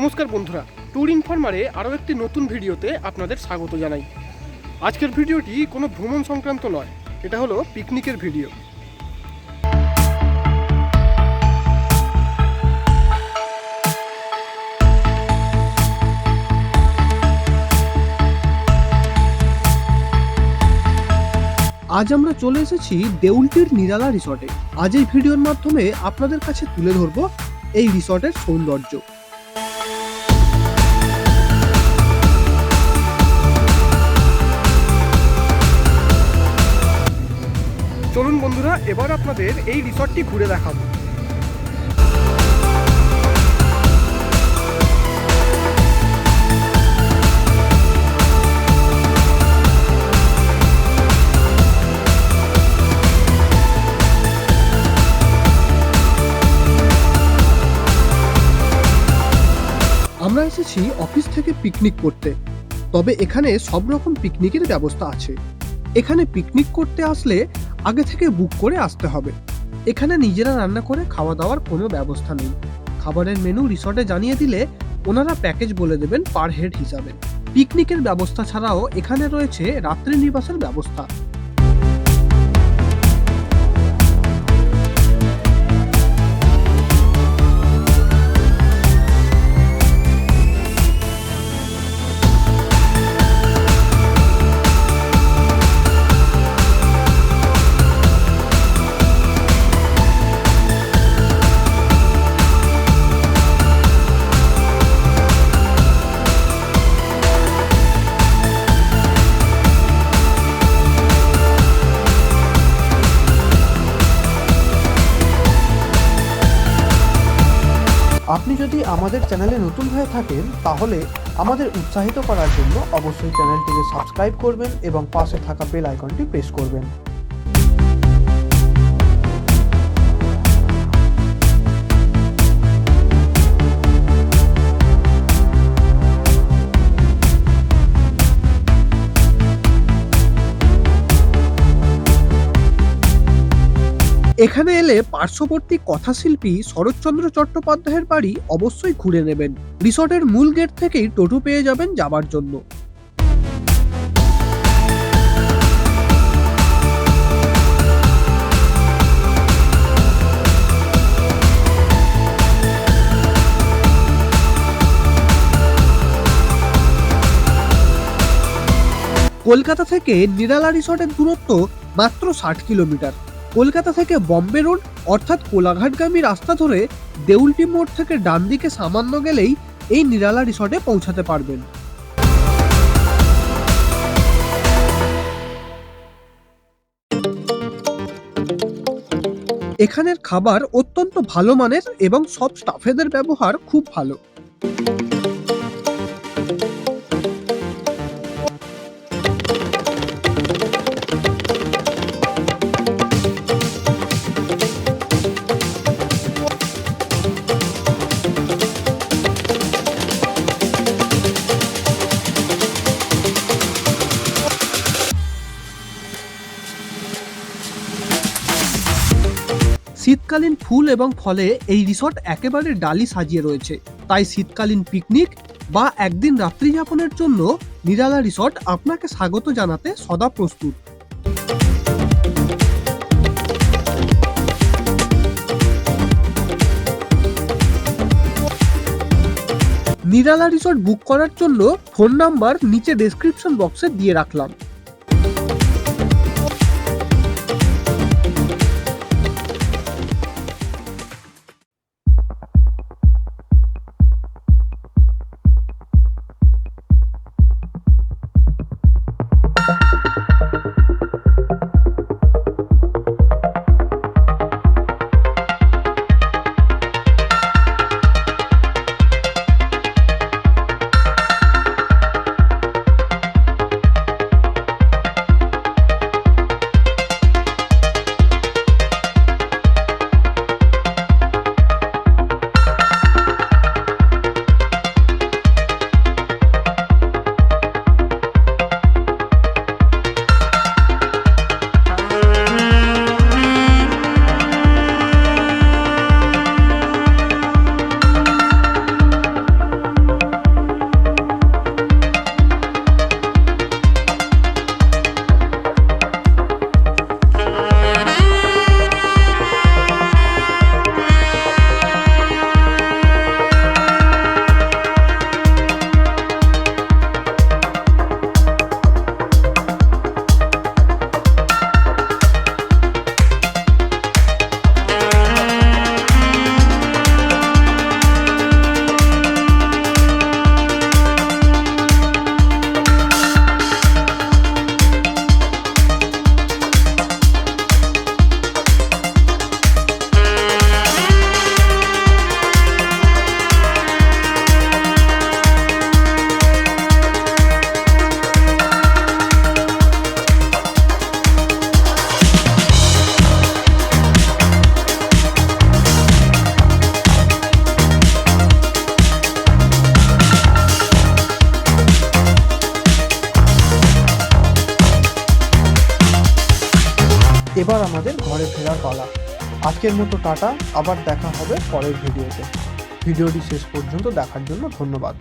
নমস্কার বন্ধুরা, ট্যুর ইনফরমারে আরও একটি নতুন ভিডিওতে আপনাদের স্বাগত জানাই। আজকের ভিডিওটি কোনো ভ্রমণ সংক্রান্ত নয়, এটা হলো পিকনিকের ভিডিও। আজ আমরা চলে এসেছি দেউলটির নিরালা রিসর্টে। আজ এই ভিডিওর মাধ্যমে আপনাদের কাছে তুলে ধরব এই রিসর্টের সৌন্দর্য। চলুন বন্ধুরা, এবার আপনাদের এই রিসর্টটি ঘুরে দেখাবো। আমরা এসেছি অফিস থেকে পিকনিক করতে, তবে এখানে সব রকম পিকনিকের ব্যবস্থা আছে। এখানে পিকনিক করতে আসলে আগে থেকে বুক করে আসতে হবে। এখানে নিজেরা রান্না করে খাওয়া দাওয়ার কোনো ব্যবস্থা নেই। খাবারের মেনু রিসর্টে জানিয়ে দিলে ওনারা প্যাকেজ বলে দেবেন পার হেড হিসাবে। পিকনিকের ব্যবস্থা ছাড়াও এখানে রয়েছে রাত্রি নিবাসের ব্যবস্থা। আপনি যদি আমাদের চ্যানেলে নতুন হয়ে থাকেন তাহলে আমাদের উৎসাহিত করার জন্য অবশ্যই চ্যানেলটিকে সাবস্ক্রাইব করবেন এবং পাশে থাকা বেল আইকনটি প্রেস করবেন। এখানে এলে পার্শ্ববর্তী কথাশিল্পী শরৎচন্দ্র চট্টোপাধ্যায়ের বাড়ি অবশ্যই ঘুরে নেবেন। রিসর্টের মূল গেট থেকেই টোটো পেয়ে যাবেন যাবার জন্য। কলকাতা থেকে নিরালা রিসর্টের দূরত্ব মাত্র 60 কিলোমিটার। কলকাতা থেকে বম্বে রোড অর্থাৎ কোলাঘাটগামী রাস্তা ধরে দেউলটি মোড় থেকে ডান দিকে সামান্য গেলেই এই নিরালা রিসর্টে পৌঁছাতে পারবেন। এখানের খাবার অত্যন্ত ভালো মানের এবং সব স্টাফেদের ব্যবহার খুব ভালো। শীতকালীন ফুল এবং ফলে এই রিসর্ট একেবারে ডালি সাজিয়ে রয়েছে, তাই শীতকালীন পিকনিক বা একদিন রাত্রি যাপনের জন্য নিরালা রিসর্ট আপনাকে স্বাগত জানাতে সদা প্রস্তুত। নিরালা রিসর্ট বুক করার জন্য ফোন নাম্বার নিচে ডেসক্রিপশন বক্সে দিয়ে রাখলাম। এবার আমাদের ঘরে ফেরার পালা। আজকের মতো টাটা, আবার দেখা হবে পরের ভিডিওতে। ভিডিওটি শেষ পর্যন্ত দেখার জন্য ধন্যবাদ।